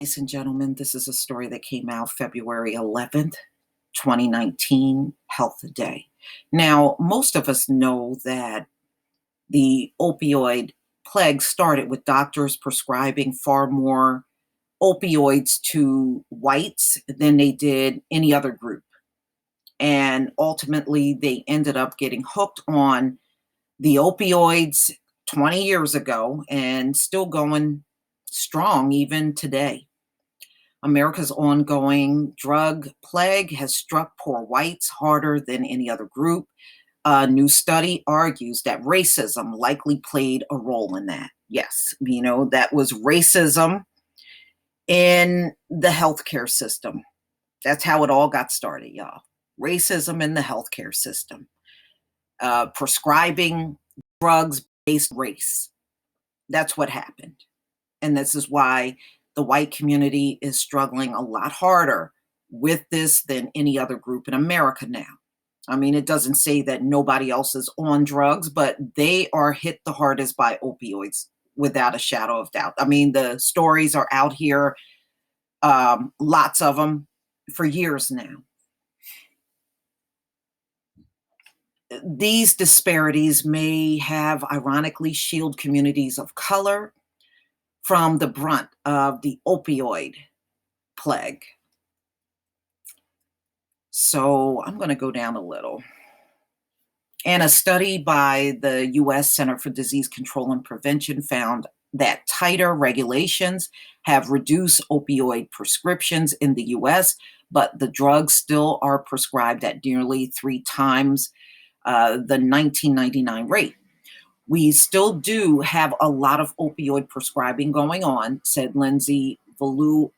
Ladies and gentlemen, this is a story that came out February 11th, 2019, Health Day. Now, most of us know that the opioid plague started with doctors prescribing far more opioids to whites than they did any other group. And ultimately, they ended up getting hooked on the opioids 20 years ago and still going strong even today. America's ongoing drug plague has struck poor whites harder than any other group. A new study argues that racism likely played a role in that. Yes, that was racism in the healthcare system. That's how it all got started, y'all. Racism in the healthcare system. Prescribing drugs based race. That's what happened. And this is why the white community is struggling a lot harder with this than any other group in America now. I mean, it doesn't say that nobody else is on drugs, but they are hit the hardest by opioids without a shadow of doubt. I mean, the stories are out here, lots of them for years now. These disparities may have ironically shielded communities of color from the brunt of the opioid plague. So I'm going to go down a little. And a study by the U.S. Center for Disease Control and Prevention found that tighter regulations have reduced opioid prescriptions in the U.S., but the drugs still are prescribed at nearly 3 times the 1999 rate. We still do have a lot of opioid prescribing going on, said Lindsay Vuolo,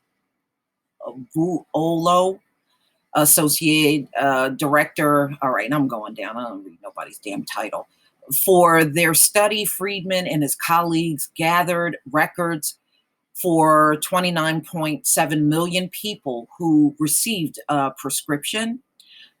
Associate Director. All right, I'm going down. I don't read nobody's damn title. For their study, Friedman and his colleagues gathered records for 29.7 million people who received a prescription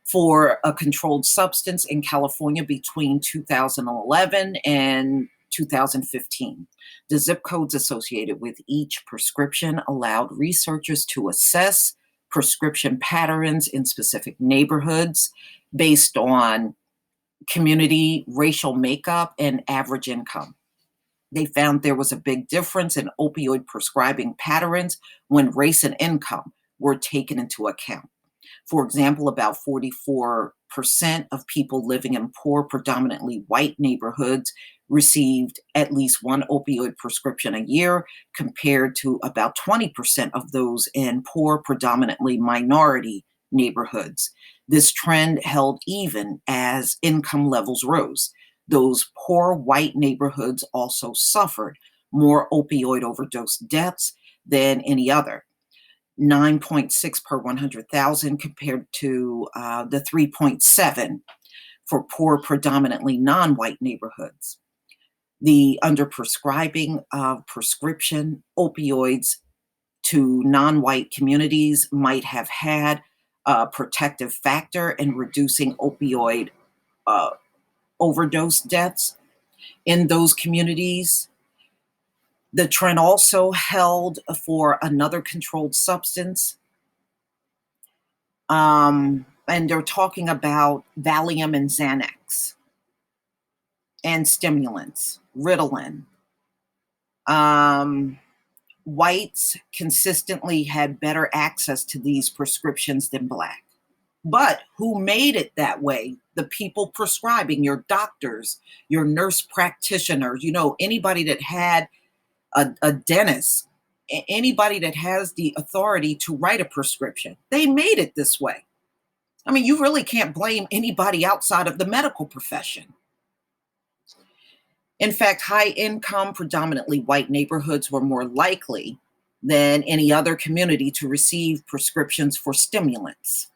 for a controlled substance in California between 2011 and 2015. The zip codes associated with each prescription allowed researchers to assess prescription patterns in specific neighborhoods based on community, racial makeup, and average income. They found there was a big difference in opioid prescribing patterns when race and income were taken into account. For example, about 44% of people living in poor, predominantly white neighborhoods received at least one opioid prescription a year, compared to about 20% of those in poor, predominantly minority neighborhoods. This trend held even as income levels rose. Those poor white neighborhoods also suffered more opioid overdose deaths than any other. 9.6 per 100,000 compared to the 3.7 for poor, predominantly non-white neighborhoods. The underprescribing of prescription opioids to non-white communities might have had a protective factor in reducing opioid overdose deaths in those communities. The trend also held for another controlled substance. And they're talking about Valium and Xanax and stimulants, Ritalin. Whites consistently had better access to these prescriptions than Black. But who made it that way? The people prescribing, your doctors, your nurse practitioners, anybody that had a dentist, anybody that has the authority to write a prescription. They made it this way. I mean, you really can't blame anybody outside of the medical profession. In fact, high-income, predominantly white neighborhoods were more likely than any other community to receive prescriptions for stimulants.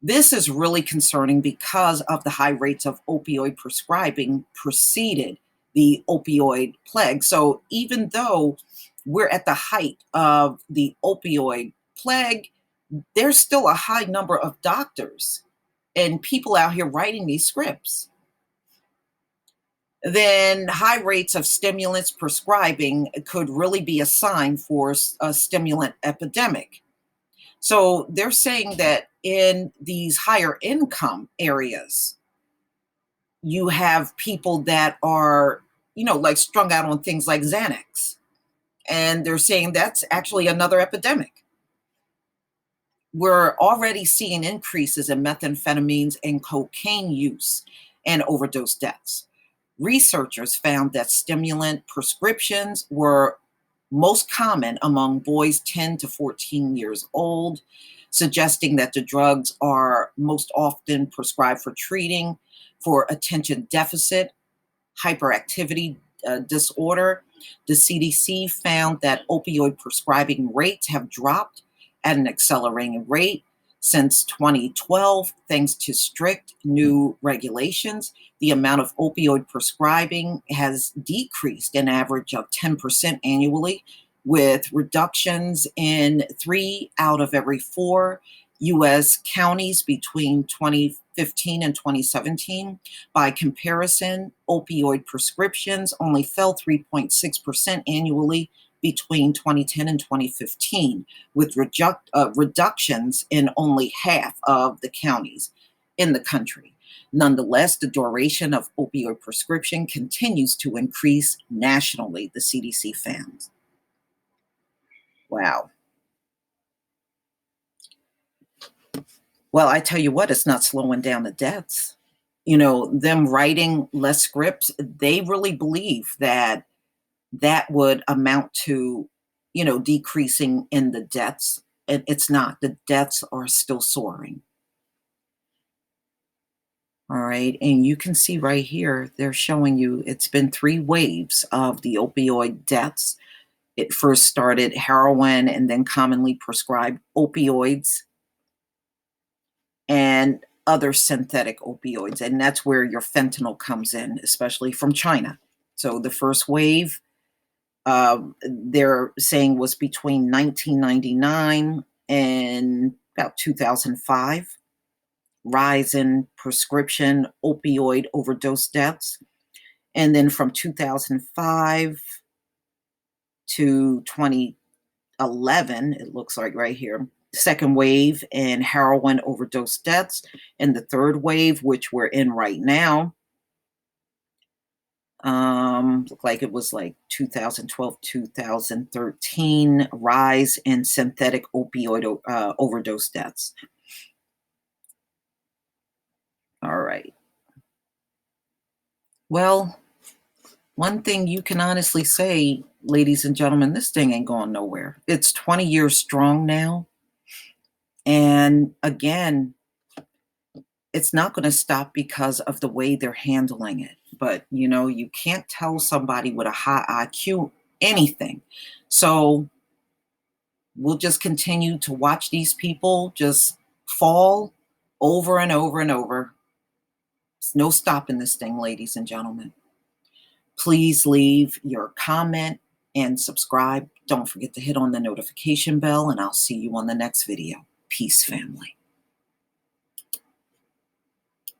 This is really concerning because of the high rates of opioid prescribing preceded the opioid plague. So even though we're at the height of the opioid plague, there's still a high number of doctors and people out here writing these scripts. then high rates of stimulants prescribing could really be a sign for a stimulant epidemic. So they're saying that in these higher income areas, you have people that are, like strung out on things like Xanax. And they're saying that's actually another epidemic. We're already seeing increases in methamphetamines and cocaine use and overdose deaths. Researchers found that stimulant prescriptions were most common among boys 10 to 14 years old, suggesting that the drugs are most often prescribed for treating for attention deficit hyperactivity disorder. The CDC found that opioid prescribing rates have dropped at an accelerating rate since 2012, thanks to strict new regulations. The amount of opioid prescribing has decreased an average of 10% annually, with reductions in 3 out of every 4 U.S. counties between 2015 and 2017. By comparison, opioid prescriptions only fell 3.6% annually between 2010 and 2015, with reductions in only half of the counties in the country. Nonetheless, the duration of opioid prescription continues to increase nationally, the CDC found. Wow. Well, I tell you what, it's not slowing down the deaths. Them writing less scripts, they really believe that that would amount to, decreasing in the deaths. It's not. The deaths are still soaring. All right. And you can see right here, they're showing you it's been 3 waves of the opioid deaths. It first started heroin and then commonly prescribed opioids and other synthetic opioids. And that's where your fentanyl comes in, especially from China. So the first wave, they're saying, was between 1999 and about 2005. Rise in prescription opioid overdose deaths. And then from 2005 to 2011, it looks like right here, second wave in heroin overdose deaths. And the third wave, which we're in right now, looked like it was like 2012, 2013, rise in synthetic opioid overdose deaths. All right. Well, one thing you can honestly say, ladies and gentlemen, this thing ain't going nowhere. It's 20 years strong now. And again, it's not going to stop because of the way they're handling it. But, you can't tell somebody with a high IQ anything. So we'll just continue to watch these people just fall over and over and over. There's no stopping this thing, ladies and gentlemen. Please leave your comment and subscribe. Don't forget to hit on the notification bell, and I'll see you on the next video. Peace, family.